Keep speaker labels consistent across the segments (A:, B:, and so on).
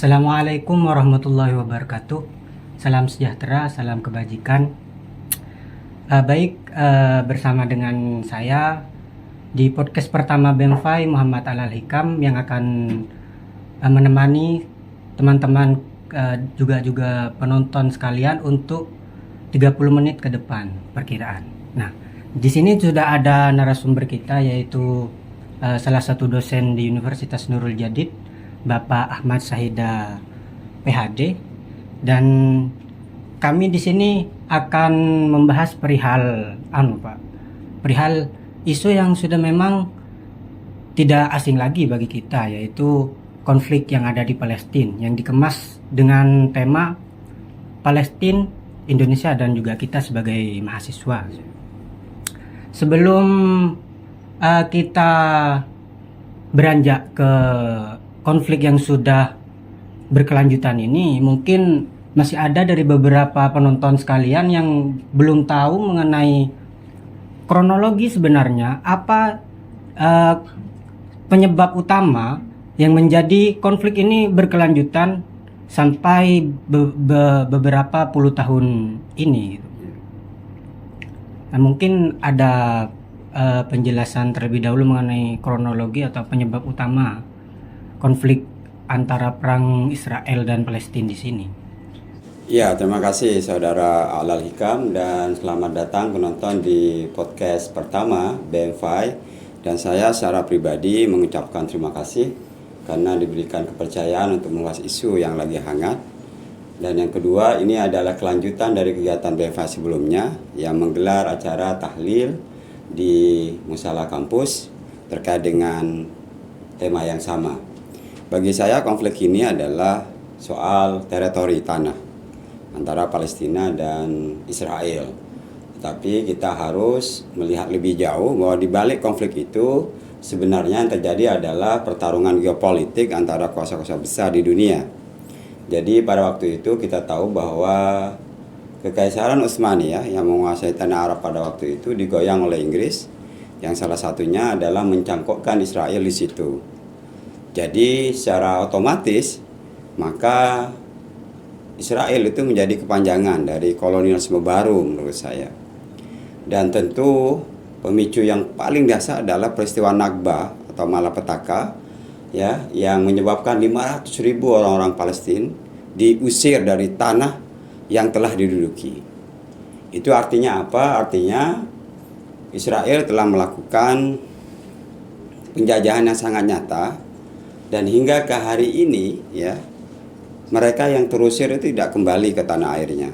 A: Assalamualaikum warahmatullahi wabarakatuh. Salam sejahtera, salam kebajikan. Bersama dengan saya di podcast pertama BEMFAI Muhammad Al-Hikam yang akan menemani teman-teman juga penonton sekalian untuk 30 menit ke depan perkiraan. Nah, di sini sudah ada narasumber kita yaitu salah satu dosen di Universitas Nurul Jadid, Bapak Ahmad Sahida PhD, dan kami di sini akan membahas perihal isu yang sudah memang tidak asing lagi bagi kita, yaitu konflik yang ada di Palestina yang dikemas dengan tema Palestina, Indonesia, dan juga kita sebagai mahasiswa. Sebelum kita beranjak ke konflik yang sudah berkelanjutan ini, mungkin masih ada dari beberapa penonton sekalian yang belum tahu mengenai kronologi sebenarnya apa penyebab utama yang menjadi konflik ini berkelanjutan sampai beberapa puluh tahun ini. Nah, mungkin ada penjelasan terlebih dahulu mengenai kronologi atau penyebab utama konflik antara perang Israel dan Palestina di sini.
B: Ya, terima kasih Saudara Al-Hikam dan selamat datang penonton di podcast pertama BEMFAI. Dan saya secara pribadi mengucapkan terima kasih karena diberikan kepercayaan untuk membahas isu yang lagi hangat. Dan yang kedua, ini adalah kelanjutan dari kegiatan BEMFAI sebelumnya yang menggelar acara tahlil di musala kampus terkait dengan tema yang sama. Bagi saya konflik ini adalah soal teritori tanah antara Palestina dan Israel. Tapi kita harus melihat lebih jauh bahwa di balik konflik itu sebenarnya yang terjadi adalah pertarungan geopolitik antara kuasa-kuasa besar di dunia. Jadi pada waktu itu kita tahu bahwa Kekaisaran Utsmaniyah yang menguasai tanah Arab pada waktu itu digoyang oleh Inggris, yang salah satunya adalah mencangkokkan Israel di situ. Jadi secara otomatis maka Israel itu menjadi kepanjangan dari kolonialisme baru menurut saya. Dan tentu pemicu yang paling dasar adalah peristiwa Nakba atau malapetaka ya, yang menyebabkan 500.000 orang-orang Palestina diusir dari tanah yang telah diduduki. Itu artinya apa? Artinya Israel telah melakukan penjajahan yang sangat nyata. Dan hingga ke hari ini ya, mereka yang terusir itu tidak kembali ke tanah airnya.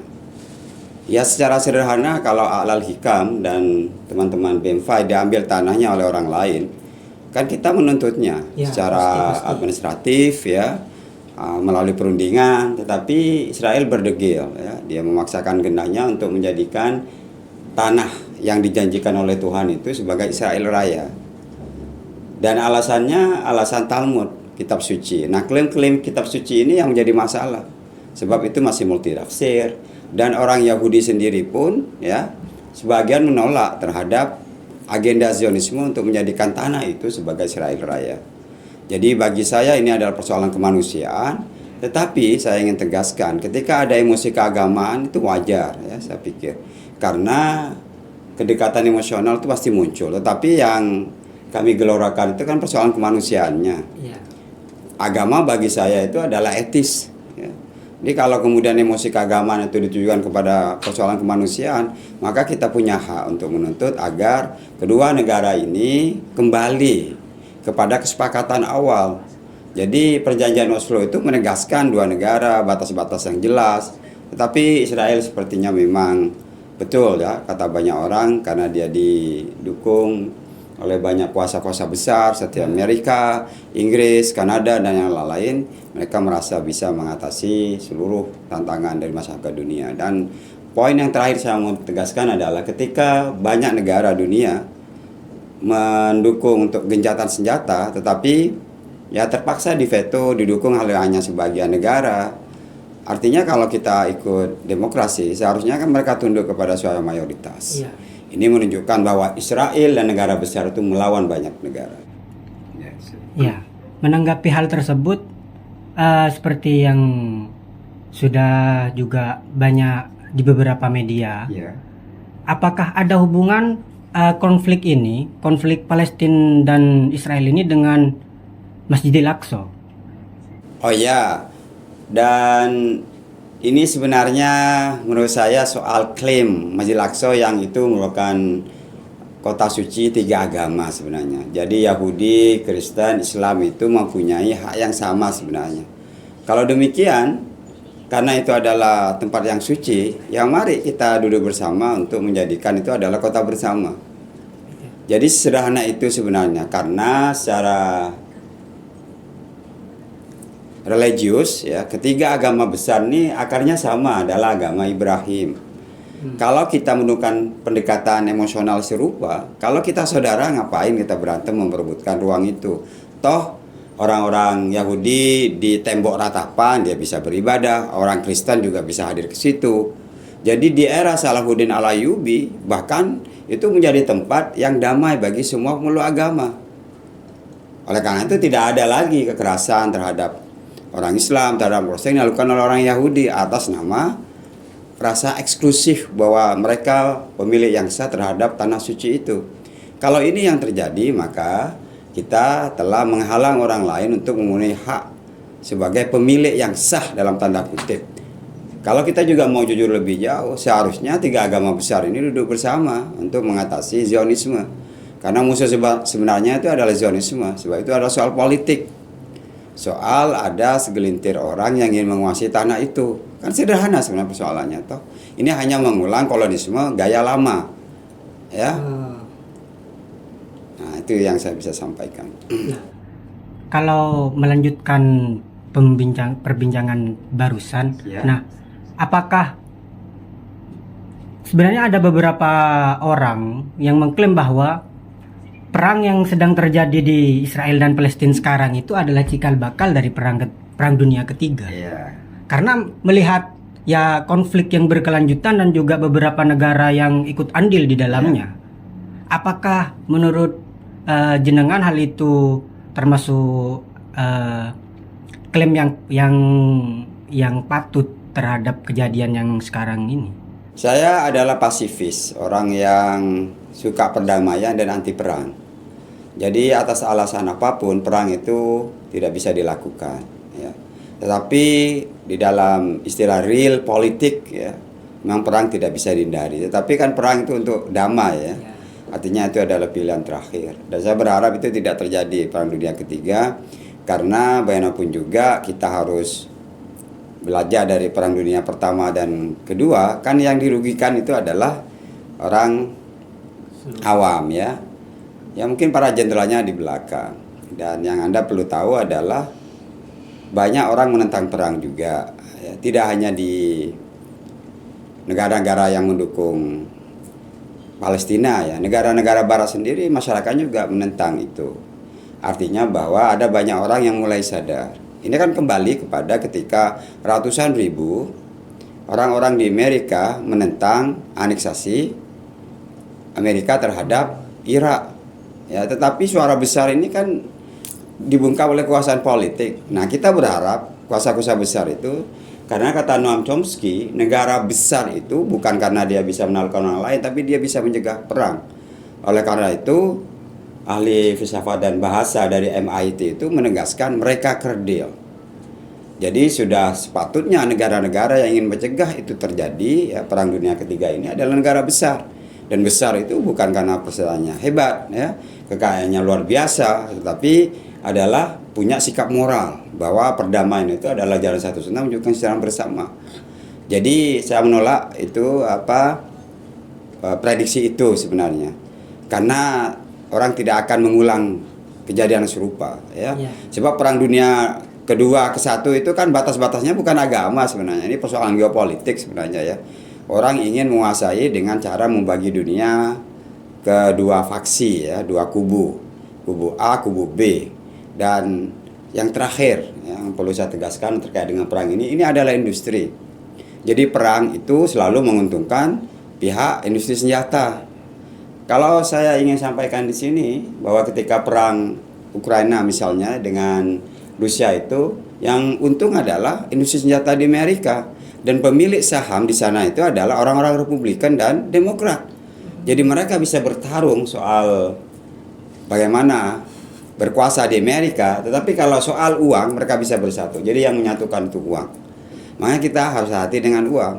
B: Ya, secara sederhana kalau Al-Hikam dan teman-teman BEMFAI diambil tanahnya oleh orang lain, kan kita menuntutnya ya, secara pasti. Administratif ya, melalui perundingan. Tetapi Israel berdegil ya, dia memaksakan kehendaknya untuk menjadikan tanah yang dijanjikan oleh Tuhan itu sebagai Israel Raya. Dan alasannya alasan Talmud, kitab suci. Nah, klaim-klaim kitab suci ini yang menjadi masalah. Sebab itu masih multitafsir, dan orang Yahudi sendiri pun ya sebagian menolak terhadap agenda Zionisme untuk menjadikan tanah itu sebagai Israel Raya. Jadi bagi saya ini adalah persoalan kemanusiaan, tetapi saya ingin tegaskan ketika ada emosi keagamaan itu wajar ya, saya pikir. Karena kedekatan emosional itu pasti muncul, tetapi yang kami gelorakan itu kan persoalan kemanusiaannya. Ya. Agama bagi saya itu adalah etis. Ya. Jadi kalau kemudian emosi keagamaan itu ditujukan kepada persoalan kemanusiaan, maka kita punya hak untuk menuntut agar kedua negara ini kembali kepada kesepakatan awal. Jadi perjanjian Oslo itu menegaskan dua negara, batas-batas yang jelas. Tetapi Israel sepertinya memang betul ya, kata banyak orang, karena dia didukung oleh banyak kuasa-kuasa besar seperti Amerika, Inggris, Kanada, dan yang lain, mereka merasa bisa mengatasi seluruh tantangan dari masyarakat dunia. Dan poin yang terakhir saya mau tegaskan adalah ketika banyak negara dunia mendukung untuk gencatan senjata, tetapi ya terpaksa diveto, didukung hanya sebagian negara. Artinya kalau kita ikut demokrasi, seharusnya kan mereka tunduk kepada suara mayoritas. Iya. Ini menunjukkan bahwa Israel dan negara besar itu melawan banyak negara.
A: Ya, menanggapi hal tersebut, seperti yang sudah juga banyak di beberapa media,
B: Ya.
A: apakah ada hubungan konflik ini, konflik Palestina dan Israel ini dengan Masjidil Aqsa?
B: Oh ya, dan ini sebenarnya menurut saya soal klaim Masjidil Aqsa yang itu merupakan kota suci tiga agama sebenarnya. Jadi Yahudi, Kristen, Islam itu mempunyai hak yang sama sebenarnya. Kalau demikian, karena itu adalah tempat yang suci, ya mari kita duduk bersama untuk menjadikan itu adalah kota bersama. Jadi sederhana itu sebenarnya, karena secara religius ya, ketiga agama besar ini akarnya sama, adalah agama Ibrahim. Kalau kita menemukan pendekatan emosional serupa, kalau kita saudara, ngapain kita berantem memperebutkan ruang itu? Toh orang-orang Yahudi di tembok ratapan dia bisa beribadah, orang Kristen juga bisa hadir ke situ. Jadi di era Salahuddin Al-Ayyubi bahkan itu menjadi tempat yang damai bagi semua pemeluk agama. Oleh karena itu tidak ada lagi kekerasan terhadap orang Islam, terhadap Kristen yang dilakukan oleh orang Yahudi atas nama rasa eksklusif bahwa mereka pemilik yang sah terhadap tanah suci itu. Kalau ini yang terjadi, maka kita telah menghalang orang lain untuk memenuhi hak sebagai pemilik yang sah dalam tanda kutip. Kalau kita juga mau jujur lebih jauh, seharusnya tiga agama besar ini duduk bersama untuk mengatasi Zionisme. Karena musuh sebenarnya itu adalah Zionisme, sebab itu adalah soal politik. Soal ada segelintir orang yang ingin menguasai tanah itu. Kan sederhana sebenarnya persoalannya toh. Ini hanya mengulang kolonisme gaya lama. Ya. Nah, itu yang saya bisa sampaikan.
A: Kalau melanjutkan perbincangan barusan,
B: Ya.
A: nah, apakah sebenarnya ada beberapa orang yang mengklaim bahwa perang yang sedang terjadi di Israel dan Palestina sekarang itu adalah cikal bakal dari perang dunia ketiga?
B: Iya.
A: Karena melihat ya konflik yang berkelanjutan dan juga beberapa negara yang ikut andil di dalamnya. Apakah menurut jenengan hal itu termasuk klaim yang patut terhadap kejadian yang sekarang ini?
B: Saya adalah pasifis, orang yang suka perdamaian dan anti perang. Jadi atas alasan apapun perang itu tidak bisa dilakukan. Ya. Tetapi di dalam istilah real politik ya, memang perang tidak bisa dihindari. Tetapi kan perang itu untuk damai ya. Artinya itu adalah pilihan terakhir. Dan saya berharap itu tidak terjadi perang dunia ketiga, karena bagaimanapun juga kita harus belajar dari perang dunia pertama dan kedua. Kan yang dirugikan itu adalah orang awam ya. Ya mungkin para jenderalnya di belakang. Dan yang Anda perlu tahu adalah banyak orang menentang perang juga ya. Tidak hanya di negara-negara yang mendukung Palestina ya, negara-negara barat sendiri masyarakatnya juga menentang itu. Artinya bahwa ada banyak orang yang mulai sadar. Ini kan kembali kepada ketika ratusan ribu orang-orang di Amerika menentang aneksasi Amerika terhadap Irak. Ya, tetapi suara besar ini kan dibungkam oleh kekuasaan politik. Nah, kita berharap kuasa-kuasa besar itu, karena kata Noam Chomsky, negara besar itu bukan karena dia bisa menaklukkan orang lain, tapi dia bisa mencegah perang. Oleh karena itu, ahli filsafat dan bahasa dari MIT itu menegaskan mereka kerdil. Jadi sudah sepatutnya negara-negara yang ingin mencegah itu terjadi, ya, perang dunia ketiga ini adalah negara besar. Dan besar itu bukan karena persenjataan hebat, ya, kekayaannya luar biasa, tetapi adalah punya sikap moral bahwa perdamaian itu adalah jalan satu-satunya menunjukkan secara bersama. Jadi saya menolak itu prediksi itu sebenarnya, karena orang tidak akan mengulang kejadian serupa, ya. Sebab perang dunia kedua ke satu itu kan batas-batasnya bukan agama sebenarnya, ini persoalan geopolitik sebenarnya ya. Orang ingin menguasai dengan cara membagi dunia ke dua faksi ya, dua kubu A, kubu B. Dan yang terakhir yang perlu saya tegaskan terkait dengan perang ini adalah industri. Jadi perang itu selalu menguntungkan pihak industri senjata. Kalau saya ingin sampaikan di sini bahwa ketika perang Ukraina misalnya dengan Rusia itu yang untung adalah industri senjata di Amerika, dan pemilik saham di sana itu adalah orang-orang Republikan dan Demokrat. Jadi mereka bisa bertarung soal bagaimana berkuasa di Amerika, tetapi kalau soal uang mereka bisa bersatu. Jadi yang menyatukan itu uang. Makanya kita harus hati dengan uang,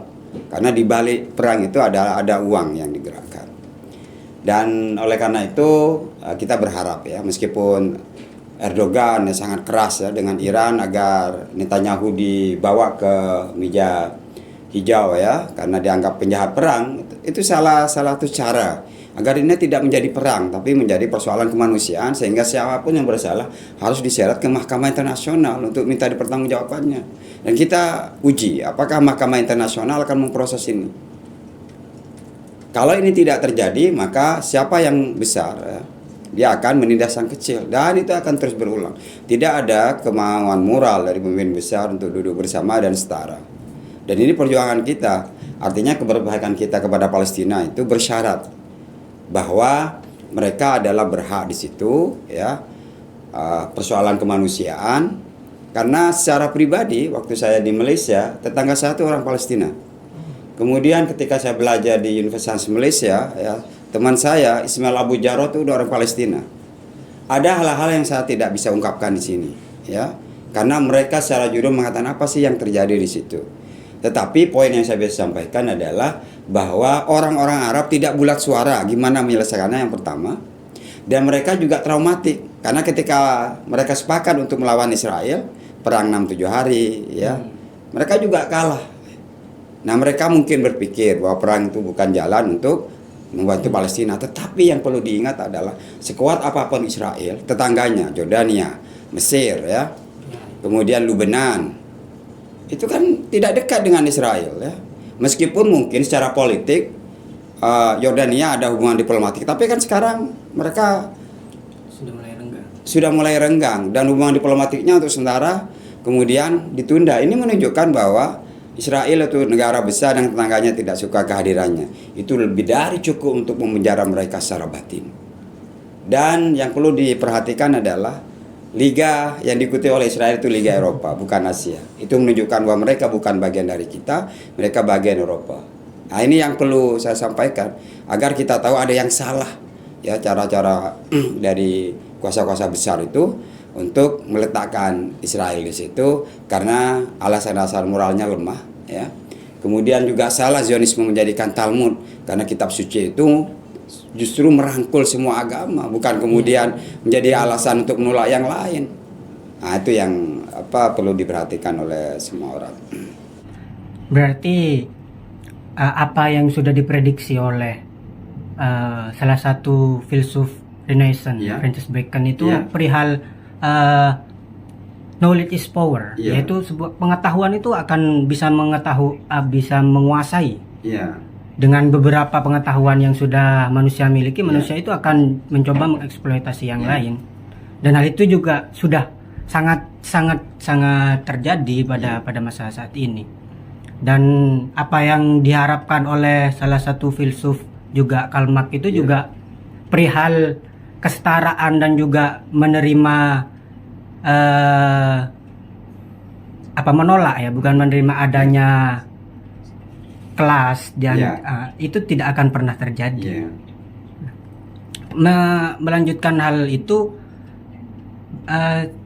B: karena di balik perang itu ada uang yang digerakkan. Dan oleh karena itu kita berharap ya, meskipun Erdogan sangat keras ya dengan Iran agar Netanyahu dibawa ke meja hijau ya, karena dianggap penjahat perang, itu salah satu cara agar ini tidak menjadi perang tapi menjadi persoalan kemanusiaan, sehingga siapapun yang bersalah harus diseret ke Mahkamah Internasional untuk minta dipertanggungjawabannya. Dan kita uji apakah Mahkamah Internasional akan memproses ini. Kalau ini tidak terjadi, maka siapa yang besar ya, dia akan menindas yang kecil, dan itu akan terus berulang. Tidak ada kemauan moral dari pemimpin besar untuk duduk bersama dan setara. Dan ini perjuangan kita, artinya keberpihakan kita kepada Palestina itu bersyarat bahwa mereka adalah berhak di situ ya, persoalan kemanusiaan. Karena secara pribadi waktu saya di Malaysia, tetangga saya itu orang Palestina. Kemudian ketika saya belajar di Universitas Malaysia ya, teman saya Ismail Abu Jarrah itu orang Palestina. Ada hal-hal yang saya tidak bisa ungkapkan di sini ya, karena mereka secara jujur mengatakan apa sih yang terjadi di situ. Tetapi poin yang saya bisa sampaikan adalah bahwa orang-orang Arab tidak bulat suara gimana menyelesaikannya, yang pertama. Dan mereka juga traumatik karena ketika mereka sepakat untuk melawan Israel, perang 6-7 hari ya, mereka juga kalah. Nah, mereka mungkin berpikir bahwa perang itu bukan jalan untuk membantu Palestina. Tetapi yang perlu diingat adalah sekuat apapun Israel, tetangganya Jordania, Mesir ya, kemudian Lebanon, itu kan tidak dekat dengan Israel ya. Meskipun mungkin secara politik Yordania ada hubungan diplomatik, tapi kan sekarang mereka sudah mulai renggang dan hubungan diplomatiknya untuk sementara kemudian ditunda. Ini menunjukkan bahwa Israel itu negara besar dan tetangganya tidak suka kehadirannya. Itu lebih dari cukup untuk memenjara mereka secara batin. Dan yang perlu diperhatikan adalah liga yang diikuti oleh Israel itu Liga Eropa, bukan Asia. Itu menunjukkan bahwa mereka bukan bagian dari kita, mereka bagian Eropa. Nah, ini yang perlu saya sampaikan agar kita tahu ada yang salah ya, cara-cara dari kuasa-kuasa besar itu untuk meletakkan Israel di situ karena alasan-alasan moralnya lemah ya. Kemudian juga salah Zionisme menjadikan Talmud karena kitab suci itu justru merangkul semua agama, bukan kemudian menjadi alasan untuk menolak yang lain. Nah, itu yang perlu diperhatikan oleh semua orang.
A: Berarti apa yang sudah diprediksi oleh salah satu filsuf Renaissance Francis Bacon itu perihal knowledge is power, yaitu sebuah pengetahuan itu akan bisa bisa menguasai. Dengan beberapa pengetahuan yang sudah manusia miliki, manusia itu akan mencoba mengeksploitasi yang lain. Dan hal itu juga sudah sangat terjadi pada masa saat ini. Dan apa yang diharapkan oleh salah satu filsuf juga Karl Marx itu juga perihal kesetaraan dan juga menerima menolak ya, bukan menerima adanya kelas dan itu tidak akan pernah terjadi. Melanjutkan hal itu,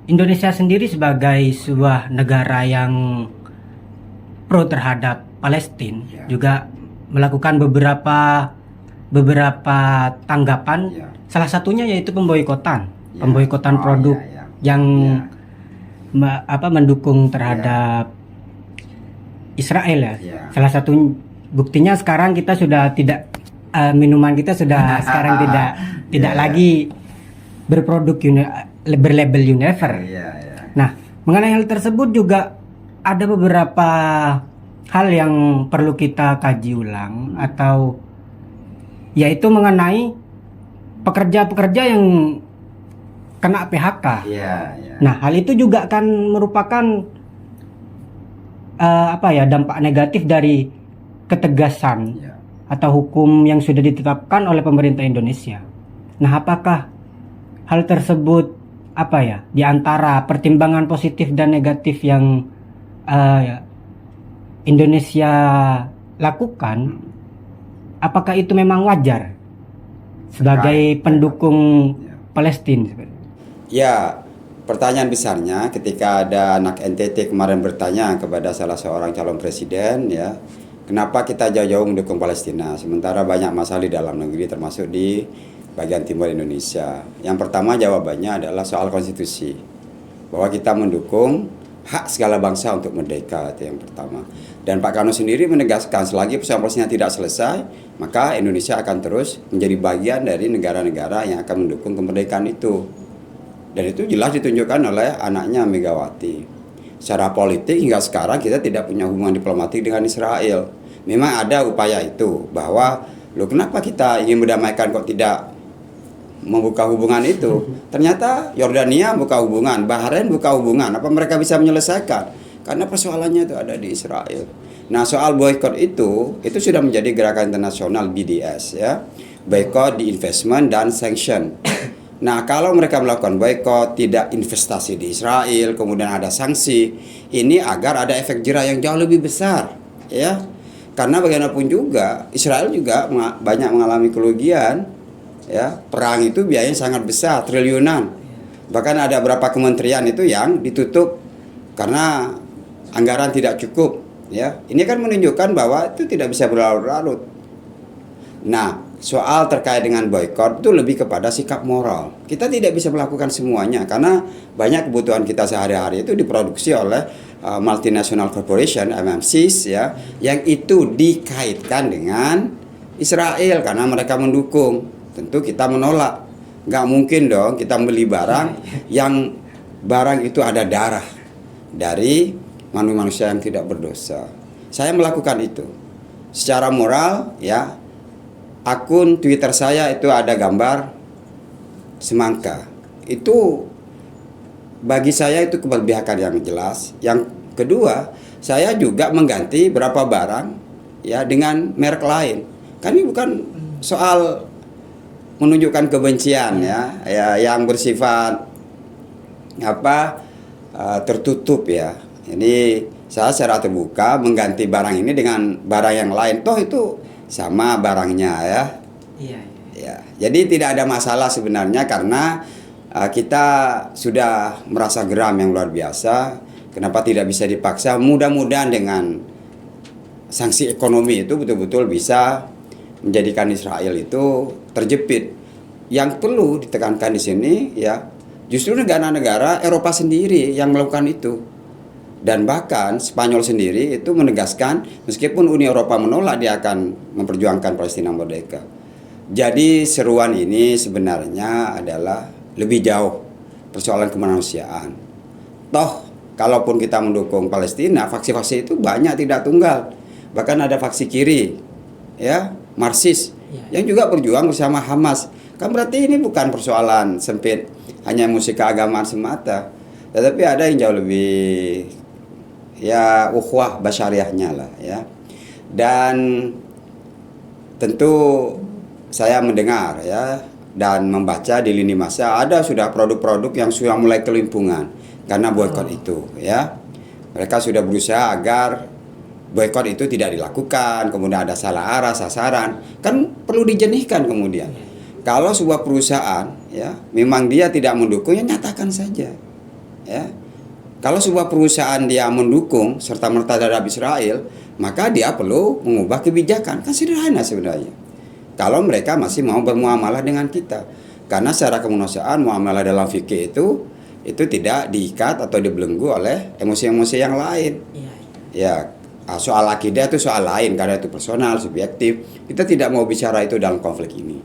A: Indonesia sendiri sebagai sebuah negara yang pro terhadap Palestina juga melakukan beberapa tanggapan. Salah satunya yaitu pemboikotan produk yang mendukung terhadap Israel ya. Salah satu buktinya sekarang kita sudah tidak minuman kita sudah sekarang tidak lagi berproduk berlabel Unilever. Nah, mengenai hal tersebut juga ada beberapa hal yang perlu kita kaji ulang, atau yaitu mengenai pekerja-pekerja yang kena PHK. Nah, hal itu juga akan merupakan dampak negatif dari ketegasan atau hukum yang sudah ditetapkan oleh pemerintah Indonesia. Nah, apakah hal tersebut apa ya, di antara pertimbangan positif dan negatif yang Indonesia lakukan, apakah itu memang wajar sebagai pendukung Palestina?
B: Ya, pertanyaan besarnya ketika ada anak NTT kemarin bertanya kepada salah seorang calon presiden, ya, kenapa kita jauh-jauh mendukung Palestina sementara banyak masalah di dalam negeri termasuk di bagian timur Indonesia. Yang pertama jawabannya adalah soal konstitusi, bahwa kita mendukung hak segala bangsa untuk merdeka, itu yang pertama. Dan Pak Karno sendiri menegaskan selagi persoalan Palestina tidak selesai, maka Indonesia akan terus menjadi bagian dari negara-negara yang akan mendukung kemerdekaan itu. Dan itu jelas ditunjukkan oleh anaknya Megawati. Secara politik hingga sekarang kita tidak punya hubungan diplomatik dengan Israel. Memang ada upaya itu, bahwa loh kenapa kita ingin mendamaikan kok tidak membuka hubungan itu. Ternyata Yordania buka hubungan, Bahrain buka hubungan. Apa mereka bisa menyelesaikan? Karena persoalannya itu ada di Israel. Nah, soal boykot itu sudah menjadi gerakan internasional BDS, ya. Boykot, di-investment dan sanction. Nah, kalau mereka melakukan boykot, tidak investasi di Israel, kemudian ada sanksi, ini agar ada efek jerah yang jauh lebih besar, ya. Karena bagaimanapun juga Israel juga banyak mengalami kerugian. Ya, perang itu biayanya sangat besar, triliunan. Bahkan ada beberapa kementerian itu yang ditutup karena anggaran tidak cukup. Ya, ini kan menunjukkan bahwa itu tidak bisa berlarut-larut. Nah, soal terkait dengan boykot itu lebih kepada sikap moral. Kita tidak bisa melakukan semuanya karena banyak kebutuhan kita sehari-hari itu diproduksi oleh multinational corporation (MNCs) ya, yang itu dikaitkan dengan Israel karena mereka mendukung. Tentu kita menolak. Nggak mungkin dong kita beli barang yang barang itu ada darah dari manusia yang tidak berdosa. Saya melakukan itu. Secara moral, ya, akun Twitter saya itu ada gambar semangka. Itu bagi saya itu keberpihakan yang jelas. Yang kedua, saya juga mengganti berapa barang ya dengan merek lain. Kan ini bukan soal menunjukkan kebencian ya yang bersifat tertutup ya. Ini saya secara terbuka mengganti barang ini dengan barang yang lain. Toh itu sama barangnya ya.
A: Iya.
B: Ya. Jadi tidak ada masalah sebenarnya karena kita sudah merasa geram yang luar biasa. Kenapa tidak bisa dipaksa? Mudah-mudahan dengan sanksi ekonomi itu betul-betul bisa menjadikan Israel itu terjepit. Yang perlu ditekankan di sini ya, justru negara-negara Eropa sendiri yang melakukan itu. Dan bahkan Spanyol sendiri itu menegaskan meskipun Uni Eropa menolak, dia akan memperjuangkan Palestina merdeka. Jadi seruan ini sebenarnya adalah lebih jauh persoalan kemanusiaan. Toh kalaupun kita mendukung Palestina, faksi-faksi itu banyak, tidak tunggal. Bahkan ada faksi kiri ya, Marxis yang juga berjuang bersama Hamas. Kan berarti ini bukan persoalan sempit hanya musik keagamaan semata, tetapi ada yang jauh lebih ya ukhuwah basyariahnya lah ya. Dan tentu saya mendengar ya dan membaca di lini masa ada sudah produk-produk yang sudah mulai kelimpungan karena boykot itu ya. Mereka sudah berusaha agar boykot itu tidak dilakukan, kemudian ada salah arah, sasaran, kan perlu dijenihkan kemudian. Kalau sebuah perusahaan ya memang dia tidak mendukung, ya nyatakan saja ya. Kalau sebuah perusahaan dia mendukung serta merta terhadap Israel, maka dia perlu mengubah kebijakan. Kan sederhana sebenarnya. Kalau mereka masih mau bermuamalah dengan kita, karena secara kemanusiaan muamalah dalam fikih itu tidak diikat atau dibelenggu oleh emosi-emosi yang lain. Ya, soal akidah itu soal lain karena itu personal, subjektif. Kita tidak mau bicara itu dalam konflik ini.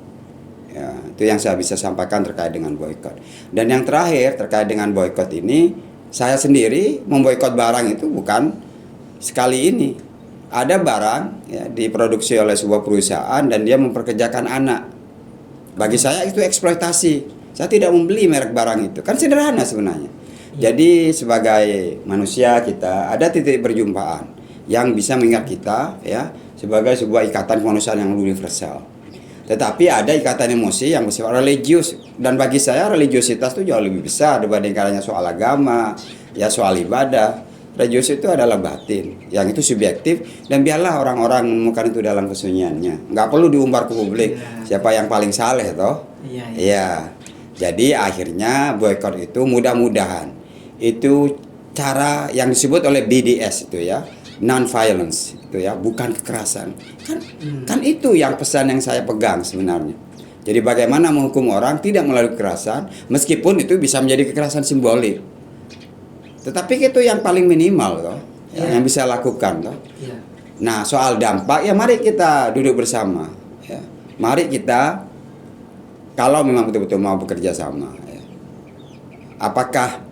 B: Ya, itu yang saya bisa sampaikan terkait dengan boykot. Dan yang terakhir terkait dengan boykot ini, saya sendiri memboikot barang itu bukan sekali ini. Ada barang ya, diproduksi oleh sebuah perusahaan dan dia memperkerjakan anak. Bagi saya itu eksploitasi. Saya tidak membeli merek barang itu. Kan sederhana sebenarnya. Jadi sebagai manusia kita ada titik perjumpaan yang bisa mengingat kita ya sebagai sebuah ikatan kemanusiaan yang universal. Tetapi ada ikatan emosi yang bersifat religius, dan bagi saya religiositas itu jauh lebih besar dibandingkan hanya soal agama, ya soal ibadah. Religius itu adalah batin, yang itu subjektif, dan biarlah orang-orang menemukan itu dalam kesunyiannya. Nggak perlu diumbar ke publik siapa yang paling saleh toh. Iya. Jadi akhirnya boykot itu mudah-mudahan itu cara yang disebut oleh BDS itu ya, non violence itu ya, bukan kekerasan. Kan itu yang pesan yang saya pegang sebenarnya. Jadi bagaimana menghukum orang tidak melalui kekerasan, meskipun itu bisa menjadi kekerasan simbolik. Tetapi itu yang paling minimal toh, yang bisa lakukan toh. Nah, soal dampak ya mari kita duduk bersama ya. Mari kita kalau memang betul-betul mau bekerja sama ya. Apakah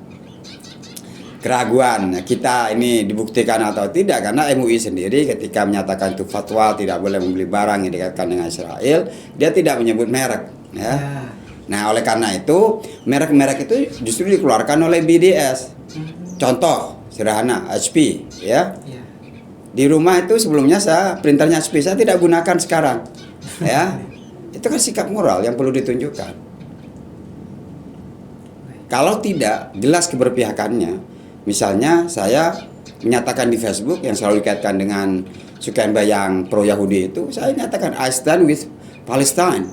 B: keraguan kita ini dibuktikan atau tidak, karena MUI sendiri ketika menyatakan itu fatwa tidak boleh membeli barang yang dikaitkan dengan Israel, dia tidak menyebut merek ya. Nah, oleh karena itu merek-merek itu justru dikeluarkan oleh BDS. Contoh sederhana, HP ya. Di rumah itu sebelumnya printernya HP saya tidak gunakan sekarang ya. Itu kan sikap moral yang perlu ditunjukkan. Kalau tidak jelas keberpihakannya, misalnya saya menyatakan di Facebook yang selalu dikaitkan dengan Sukemba yang pro Yahudi itu, saya nyatakan I stand with Palestine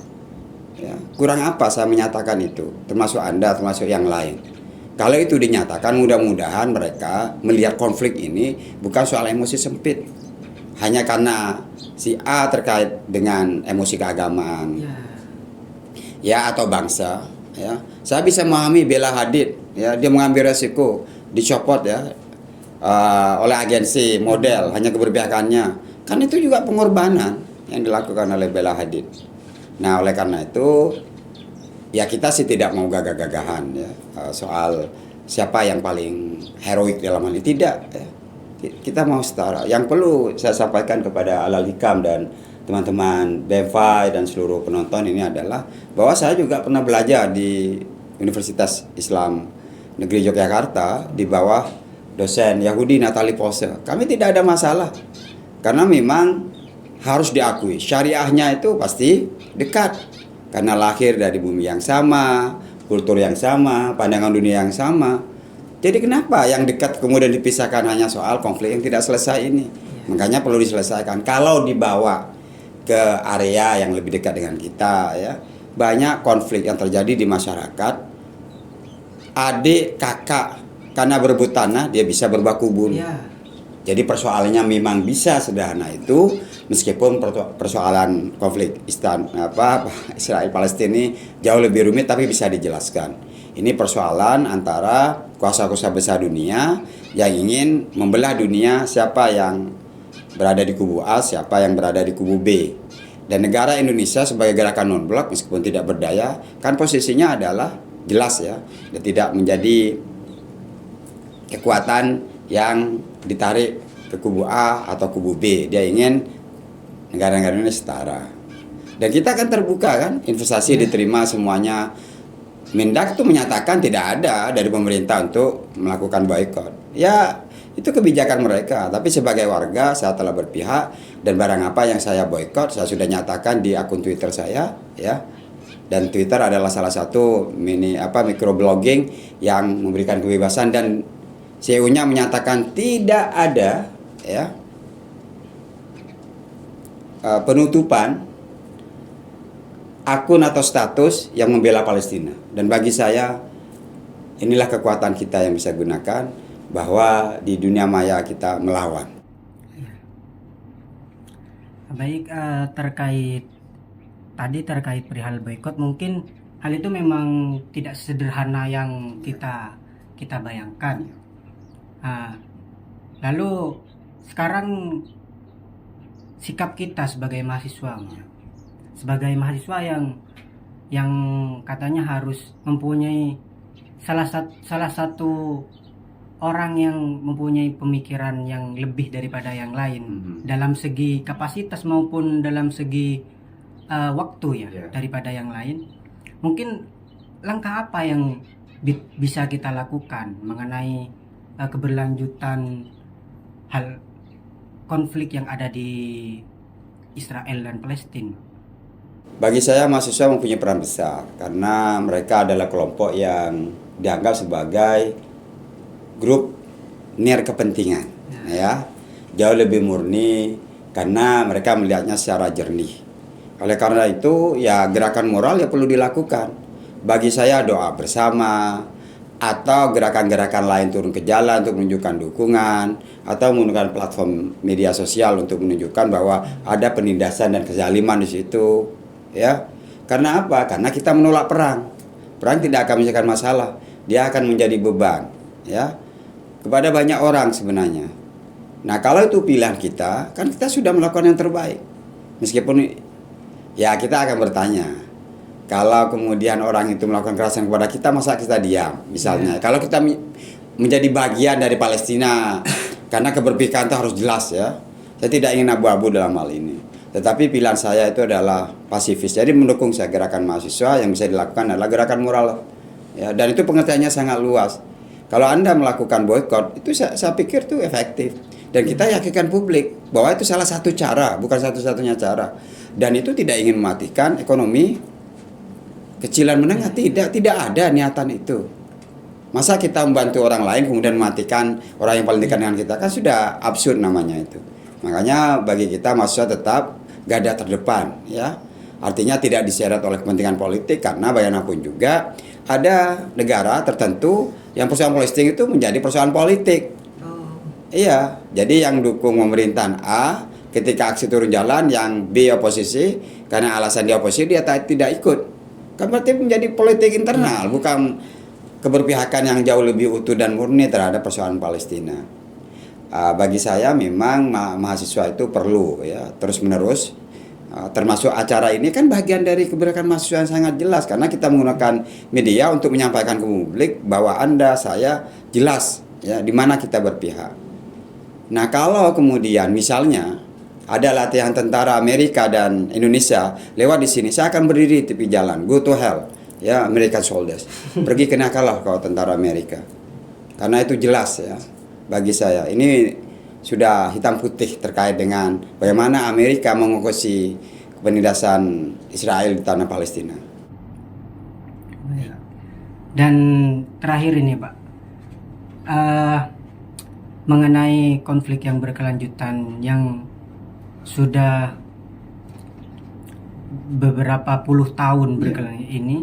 B: ya. Kurang apa saya menyatakan itu, termasuk Anda, termasuk yang lain. Kalau itu dinyatakan, mudah-mudahan mereka melihat konflik ini bukan soal emosi sempit, hanya karena si A terkait dengan emosi keagamaan ya atau bangsa ya. Saya bisa memahami Bella Hadid ya, dia mengambil resiko dicopot ya oleh agensi model hanya keberpihakannya, kan itu juga pengorbanan yang dilakukan oleh Bella Hadid. Nah, oleh karena itu ya kita sih tidak mau gagah-gagahan ya soal siapa yang paling heroik dalam hal ini, tidak ya. Kita mau setara. Yang perlu saya sampaikan kepada Alal Hikam dan teman-teman BMFI dan seluruh penonton ini adalah bahwa saya juga pernah belajar di Universitas Islam Negeri Yogyakarta di bawah dosen Yahudi Natalie Pose. Kami tidak ada masalah karena memang harus diakui syariahnya itu pasti dekat. Karena lahir dari bumi yang sama, kultur yang sama, pandangan dunia yang sama. Jadi kenapa yang dekat kemudian dipisahkan hanya soal konflik yang tidak selesai ini? Makanya perlu diselesaikan. Kalau dibawa ke area yang lebih dekat dengan kita ya, banyak konflik yang terjadi di masyarakat. Adik, kakak, karena berebut tanah dia bisa berbaku bunuh. Jadi persoalannya memang bisa sederhana itu, meskipun persoalan konflik Israel Palestina ini jauh lebih rumit, tapi bisa dijelaskan. Ini persoalan antara kuasa-kuasa besar dunia yang ingin membelah dunia, siapa yang berada di kubu A, siapa yang berada di kubu B. Dan negara Indonesia sebagai gerakan non-blok meskipun tidak berdaya, kan posisinya adalah jelas ya, dan tidak menjadi kekuatan yang ditarik ke kubu A atau kubu B. Dia ingin negara-negara ini setara. Dan kita akan terbuka kan, investasi diterima semuanya. Mendak itu menyatakan tidak ada dari pemerintah untuk melakukan boykot. Ya, itu kebijakan mereka. Tapi sebagai warga saya telah berpihak, dan barang apa yang saya boykot saya sudah nyatakan di akun Twitter saya ya. Dan Twitter adalah salah satu microblogging yang memberikan kebebasan, dan CEO-nya menyatakan tidak ada ya penutupan akun atau status yang membela Palestina. Dan bagi saya inilah kekuatan kita yang bisa gunakan, bahwa di dunia maya kita melawan.
A: Baik, terkait perihal boykot, mungkin hal itu memang tidak sederhana yang kita bayangkan. Lalu sekarang sikap kita sebagai mahasiswa yang katanya harus mempunyai salah satu orang yang mempunyai pemikiran yang lebih daripada yang lain dalam segi kapasitas maupun dalam segi waktu daripada yang lain. Mungkin langkah apa yang bisa kita lakukan mengenai keberlanjutan hal konflik yang ada di Israel dan Palestina?
B: Bagi saya mahasiswa mempunyai peran besar karena mereka adalah kelompok yang dianggap sebagai grup nirkepentingan, ya, jauh lebih murni karena mereka melihatnya secara jernih. Oleh karena itu, ya gerakan moral ya perlu dilakukan. Bagi saya doa bersama atau gerakan-gerakan lain turun ke jalan untuk menunjukkan dukungan atau menggunakan platform media sosial untuk menunjukkan bahwa ada penindasan dan kezaliman di situ, ya. Karena apa? Karena kita menolak perang. Perang tidak akan menyelesaikan masalah, dia akan menjadi beban, ya, kepada banyak orang sebenarnya. Nah, kalau itu pilihan kita, kan kita sudah melakukan yang terbaik. Meskipun ya kita akan bertanya, kalau kemudian orang itu melakukan kekerasan kepada kita, masa kita diam? Misalnya, kalau kita menjadi bagian dari Palestina, karena keberpihakan itu harus jelas, ya. Saya tidak ingin abu-abu dalam hal ini. Tetapi pilihan saya itu adalah pasifis. Jadi mendukung saya gerakan mahasiswa yang bisa dilakukan adalah gerakan moral, ya. Dan itu pengertiannya sangat luas. Kalau Anda melakukan boykot, itu saya pikir itu efektif. Dan kita yakinkan publik bahwa itu salah satu cara, bukan satu-satunya cara. Dan itu tidak ingin mematikan ekonomi kecilan menengah, tidak ada niatan itu. Masa kita membantu orang lain kemudian mematikan orang yang paling dekat dengan kita, kan sudah absurd namanya itu. Makanya bagi kita mahasiswa tetap garda terdepan, ya. Artinya tidak diseret oleh kepentingan politik karena bagaimanapun juga ada negara tertentu yang persoalan politik itu menjadi persoalan politik. Iya, jadi yang dukung pemerintahan A ketika aksi turun jalan, yang B oposisi karena alasan dia oposisi dia tidak ikut. Kan berarti menjadi politik internal, bukan keberpihakan yang jauh lebih utuh dan murni terhadap persoalan Palestina. Bagi saya memang mahasiswa itu perlu, ya, terus menerus. Termasuk acara ini kan bagian dari kebijakan mahasiswa yang sangat jelas karena kita menggunakan media untuk menyampaikan ke publik bahwa Anda, saya jelas, ya, di mana kita berpihak. Nah, kalau kemudian misalnya ada latihan tentara Amerika dan Indonesia lewat di sini, saya akan berdiri di tepi jalan, go to hell, ya, American soldiers. Pergi kenakanlah kau tentara Amerika. Karena itu jelas, ya, bagi saya. Ini sudah hitam putih terkait dengan bagaimana Amerika mengokosi penindasan Israel di tanah Palestina.
A: Dan terakhir ini, Pak, mengenai konflik yang berkelanjutan yang sudah beberapa puluh tahun berkelanjutan ini,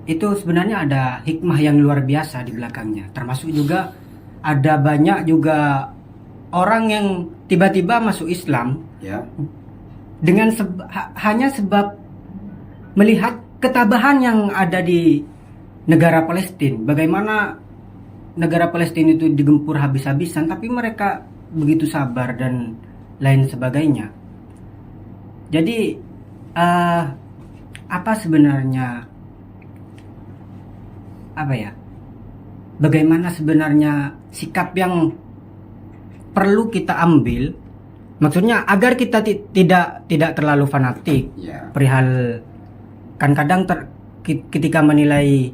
A: itu sebenarnya ada hikmah yang luar biasa di belakangnya. Termasuk juga ada banyak juga orang yang tiba-tiba masuk Islam,
B: Ya.
A: dengan hanya sebab melihat ketabahan yang ada di negara Palestina. Bagaimana negara Palestina itu digempur habis-habisan, tapi mereka begitu sabar dan lain sebagainya. Jadi apa sebenarnya, bagaimana sebenarnya sikap yang perlu kita ambil, maksudnya agar kita tidak terlalu fanatik, perihal, kan kadang ketika menilai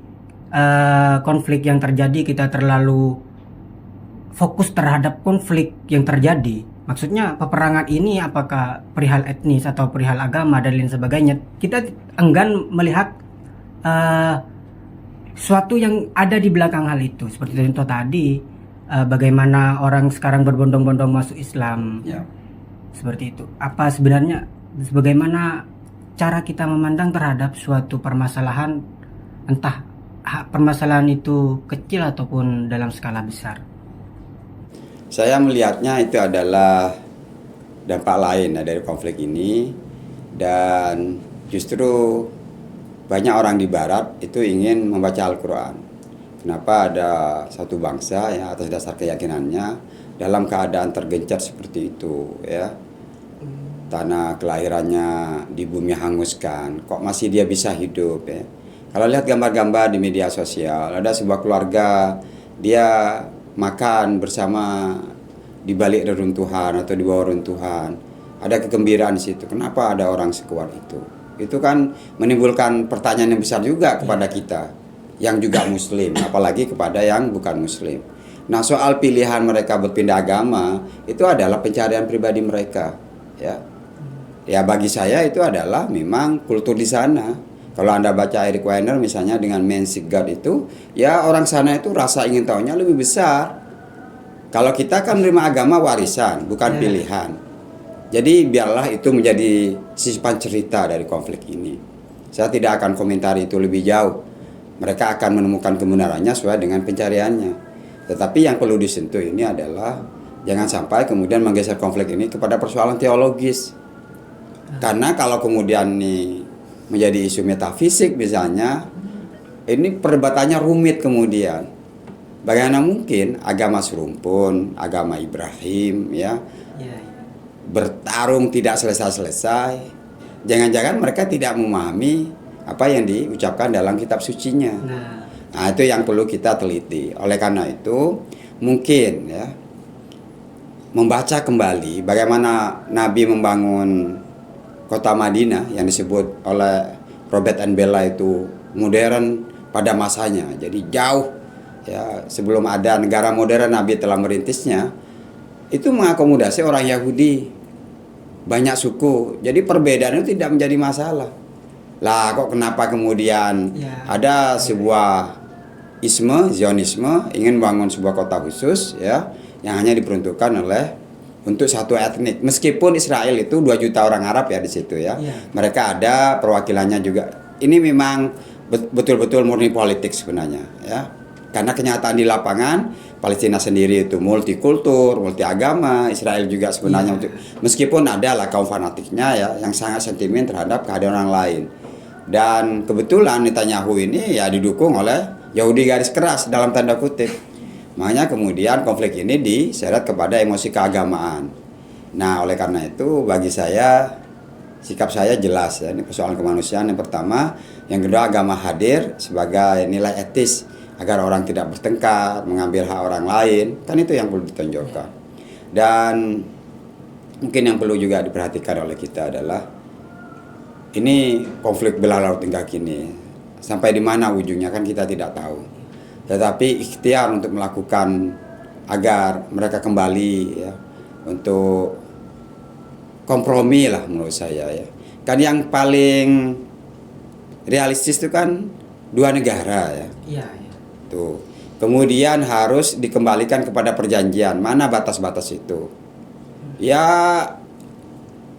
A: konflik yang terjadi kita terlalu fokus terhadap konflik yang terjadi. Maksudnya peperangan ini apakah perihal etnis atau perihal agama dan lain sebagainya. Kita enggan melihat suatu yang ada di belakang hal itu. Seperti contoh tadi, bagaimana orang sekarang berbondong-bondong masuk Islam.
B: Ya.
A: Seperti itu. Apa sebenarnya, bagaimana cara kita memandang terhadap suatu permasalahan, entah permasalahan itu kecil ataupun dalam skala besar?
B: Saya melihatnya itu adalah dampak lain dari konflik ini, dan justru banyak orang di Barat itu ingin membaca Al-Quran. Kenapa ada satu bangsa ya atas dasar keyakinannya dalam keadaan tergencar seperti itu, ya, tanah kelahirannya di bumi hanguskan, kok masih dia bisa hidup, ya. Kalau lihat gambar-gambar di media sosial, ada sebuah keluarga dia makan bersama di balik reruntuhan atau di bawah runtuhan, ada kegembiraan di situ. Kenapa ada orang sekuat itu? Itu kan menimbulkan pertanyaan yang besar juga kepada kita yang juga muslim, apalagi kepada yang bukan muslim. Nah, soal pilihan mereka berpindah agama itu adalah pencarian pribadi mereka, ya. Ya bagi saya itu adalah memang kultur di sana. Kalau Anda baca Eric Weiner misalnya dengan Man Seek God itu, ya orang sana itu rasa ingin tahunya lebih besar. Kalau kita kan menerima agama warisan, bukan pilihan. Jadi biarlah itu menjadi sisipan cerita dari konflik ini. Saya tidak akan komentari itu lebih jauh. Mereka akan menemukan kebenarannya sesuai dengan pencariannya. Tetapi yang perlu disentuh ini adalah jangan sampai kemudian menggeser konflik ini kepada persoalan teologis. Karena kalau kemudian ini menjadi isu metafisik misalnya, ini perdebatannya rumit kemudian. Bagaimana mungkin agama serumpun, agama Ibrahim ya, bertarung tidak selesai-selesai. Jangan-jangan mereka tidak memahami apa yang diucapkan dalam kitab sucinya. Nah, itu yang perlu kita teliti. Oleh karena itu, mungkin ya membaca kembali bagaimana Nabi membangun kota Madinah yang disebut oleh Robert and Bella itu modern pada masanya. Jadi jauh ya sebelum ada negara modern Nabi telah merintisnya, itu mengakomodasi orang Yahudi, banyak suku. Jadi perbedaan itu tidak menjadi masalah. Lah kok kenapa kemudian ada sebuah isme, Zionisme ingin bangun sebuah kota khusus ya yang hanya diperuntukkan oleh untuk satu etnik. Meskipun Israel itu 2 juta orang Arab ya di situ ya. Mereka ada perwakilannya juga. Ini memang betul-betul murni politik sebenarnya ya. Karena kenyataan di lapangan Palestina sendiri itu multikultur, multi agama, Israel juga sebenarnya meskipun ada lah kaum fanatiknya ya yang sangat sentimen terhadap kehadiran orang lain. Dan kebetulan Netanyahu ini ya didukung oleh Yahudi garis keras dalam tanda kutip. Makanya kemudian konflik ini diseret kepada emosi keagamaan. Nah, oleh karena itu bagi saya sikap saya jelas ya, ini persoalan kemanusiaan yang pertama, yang kedua agama hadir sebagai nilai etis agar orang tidak bertengkar, mengambil hak orang lain, kan itu yang perlu ditonjolkan. Dan mungkin yang perlu juga diperhatikan oleh kita adalah ini konflik belah laut hingga kini sampai di mana ujungnya kan kita tidak tahu. Tetapi ikhtiar untuk melakukan agar mereka kembali ya untuk kompromi lah menurut saya ya. Kan yang paling realistis itu kan 2 negara ya. Tuh. Kemudian harus dikembalikan kepada perjanjian. Mana batas-batas itu? Ya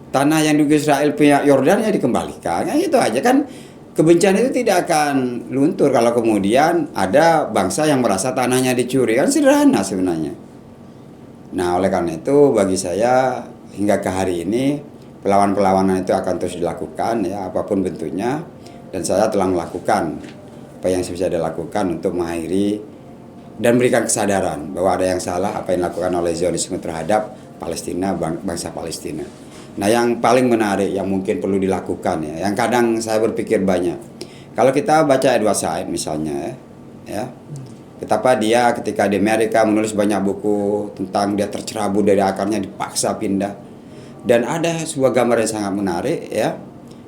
B: tanah yang di Israel punya Yordan ya dikembalikan. Ya itu aja kan. Kebencian itu tidak akan luntur kalau kemudian ada bangsa yang merasa tanahnya dicuri. Kan sederhana sebenarnya. Nah, oleh karena itu bagi saya hingga ke hari ini perlawanan itu akan terus dilakukan ya apapun bentuknya, dan saya telah melakukan apa yang bisa dilakukan untuk mengakhiri dan memberikan kesadaran bahwa ada yang salah apa yang dilakukan oleh Zionisme terhadap Palestina, bangsa Palestina. Nah, yang paling menarik yang mungkin perlu dilakukan ya, yang kadang saya berpikir banyak. Kalau kita baca Edward Said misalnya ya, betapa dia ketika di Amerika menulis banyak buku tentang dia tercerabut dari akarnya, dipaksa pindah. Dan ada sebuah gambar yang sangat menarik ya,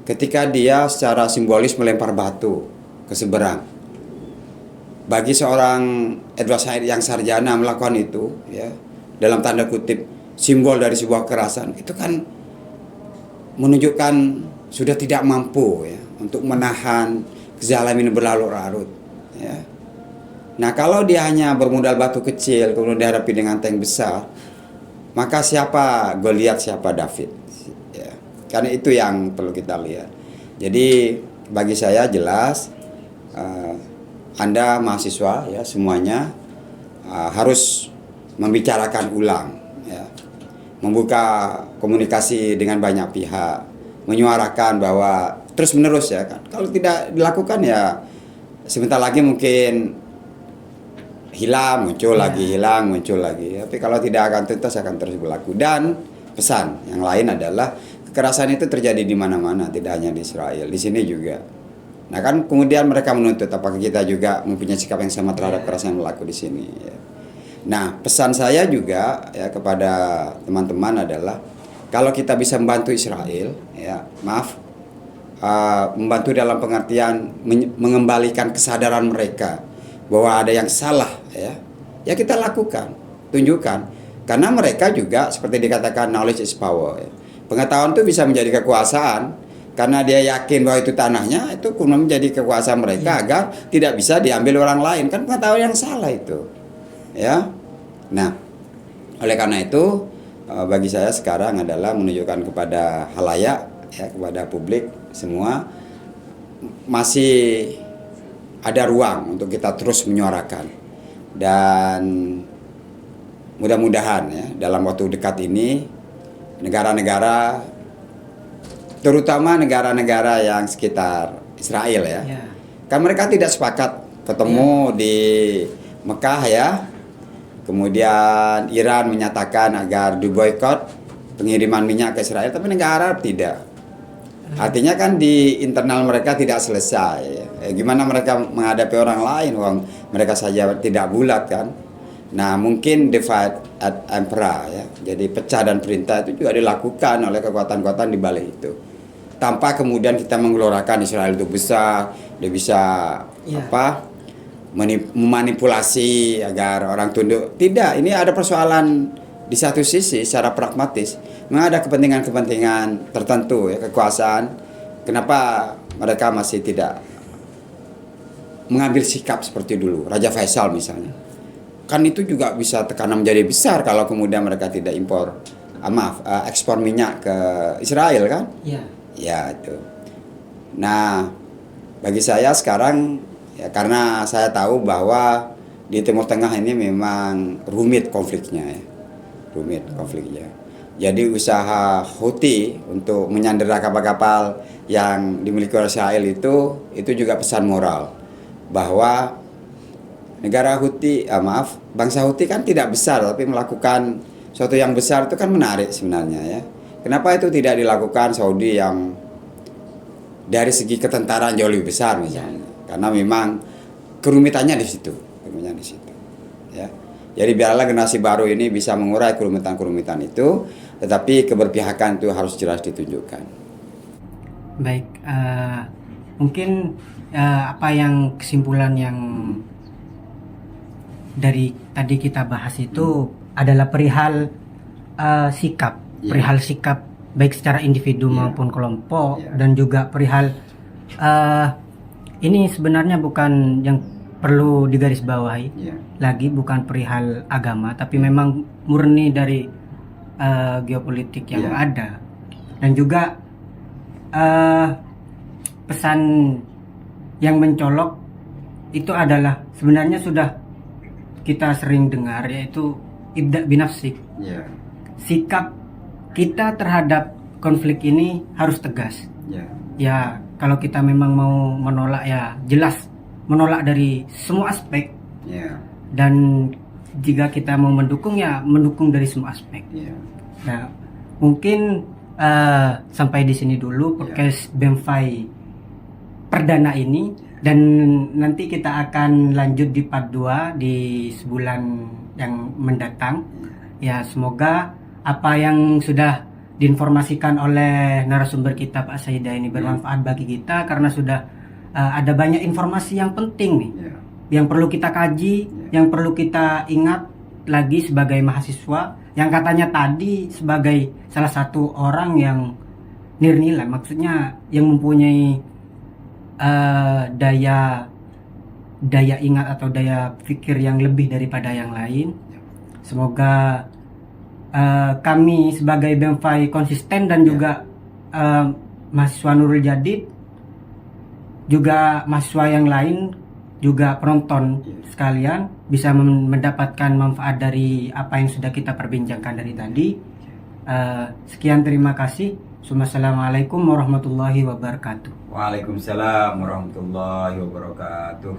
B: ketika dia secara simbolis melempar batu ke seberang. Bagi seorang Edward Said yang sarjana melakukan itu ya, dalam tanda kutip simbol dari sebuah kekerasan, itu kan menunjukkan sudah tidak mampu ya untuk menahan kezaliman berlarut-larut ya. Nah, kalau dia hanya bermodal batu kecil kemudian dihadapi dengan tank besar, maka siapa Goliat, siapa David ya. Karena itu yang perlu kita lihat. Jadi bagi saya jelas Anda mahasiswa ya semuanya harus membicarakan ulang ya, membuka komunikasi dengan banyak pihak, menyuarakan bahwa terus menerus ya kan. Kalau tidak dilakukan ya sebentar lagi mungkin hilang, muncul lagi, hilang, muncul lagi. Tapi kalau tidak akan tuntas akan terus berlaku. Dan pesan yang lain adalah kekerasan itu terjadi di mana-mana, tidak hanya di Israel, di sini juga. Nah kan kemudian mereka menuntut apakah kita juga mempunyai sikap yang sama terhadap kekerasan yang berlaku di sini ya. Nah, pesan saya juga ya kepada teman-teman adalah kalau kita bisa membantu Israel, ya membantu dalam pengertian mengembalikan kesadaran mereka bahwa ada yang salah, ya kita lakukan, tunjukkan, karena mereka juga seperti dikatakan knowledge is power. Ya. pengetahuan itu bisa menjadi kekuasaan karena dia yakin bahwa itu tanahnya, itu kemudian menjadi kekuasaan mereka agar tidak bisa diambil orang lain. Kan pengetahuan yang salah itu. Ya. Nah, oleh karena itu bagi saya sekarang adalah menunjukkan kepada halayak, ya, kepada publik semua, masih ada ruang untuk kita terus menyuarakan. Dan mudah-mudahan ya dalam waktu dekat ini negara-negara, terutama negara-negara yang sekitar Israel ya, kan mereka tidak sepakat ketemu di Mekah ya. Kemudian Iran menyatakan agar diboikot pengiriman minyak ke Israel, tapi negara Arab tidak. Artinya kan di internal mereka tidak selesai. Gimana mereka menghadapi orang lain, uang mereka saja tidak bulat kan. Nah, mungkin divide and emperor ya. Jadi pecah dan perintah itu juga dilakukan oleh kekuatan-kekuatan di balik itu. Tanpa kemudian kita menggelorakan Israel itu besar, dia bisa memanipulasi agar orang tunduk. Tidak, ini ada persoalan di satu sisi secara pragmatis. Memang ada kepentingan-kepentingan tertentu ya, kekuasaan. Kenapa mereka masih tidak mengambil sikap seperti dulu? Raja Faisal misalnya. Kan itu juga bisa tekanan menjadi besar kalau kemudian mereka tidak ekspor minyak ke Israel kan? Iya. Ya itu. Nah, bagi saya sekarang ya, karena saya tahu bahwa di Timur Tengah ini memang rumit konfliknya ya. Jadi usaha Houthi untuk menyandera kapal-kapal yang dimiliki oleh Israel itu juga pesan moral bahwa negara Houthi, bangsa Houthi kan tidak besar, tapi melakukan sesuatu yang besar itu kan menarik sebenarnya ya. Kenapa itu tidak dilakukan Saudi yang dari segi ketentaraan jauh lebih besar misalnya? Karena memang kerumitannya di situ, ya. Jadi biarlah generasi baru ini bisa mengurai kerumitan-kerumitan itu, tetapi keberpihakan itu harus jelas ditunjukkan.
A: Baik, mungkin apa yang kesimpulan yang dari tadi kita bahas itu adalah perihal sikap, perihal sikap baik secara individu maupun kelompok, dan juga perihal ini sebenarnya bukan yang perlu digarisbawahi lagi, bukan perihal agama, tapi memang murni dari geopolitik yang ada, dan juga pesan yang mencolok itu adalah sebenarnya sudah kita sering dengar, yaitu ibda binafsik. Sikap kita terhadap konflik ini harus tegas. Ya, kalau kita memang mau menolak ya jelas menolak dari semua aspek. Dan jika kita mau mendukung ya mendukung dari semua aspek. Nah, mungkin sampai di sini dulu podcast BEMFI perdana ini, dan nanti kita akan lanjut di part 2 di sebulan yang mendatang. Ya, semoga apa yang sudah diinformasikan oleh narasumber kita Pak Saida ini bermanfaat bagi kita, karena sudah ada banyak informasi yang penting nih, yang perlu kita kaji, yang perlu kita ingat lagi sebagai mahasiswa, yang katanya tadi sebagai salah satu orang yang nirnilai, maksudnya yang mempunyai daya ingat atau daya pikir yang lebih daripada yang lain. Semoga kami sebagai BEMFI konsisten, dan juga mahasiswa Nurul Jadid, juga mahasiswa yang lain, juga penonton sekalian bisa mendapatkan manfaat dari apa yang sudah kita perbincangkan dari tadi. Sekian, terima kasih. Assalamualaikum warahmatullahi wabarakatuh.
B: Waalaikumsalam warahmatullahi wabarakatuh.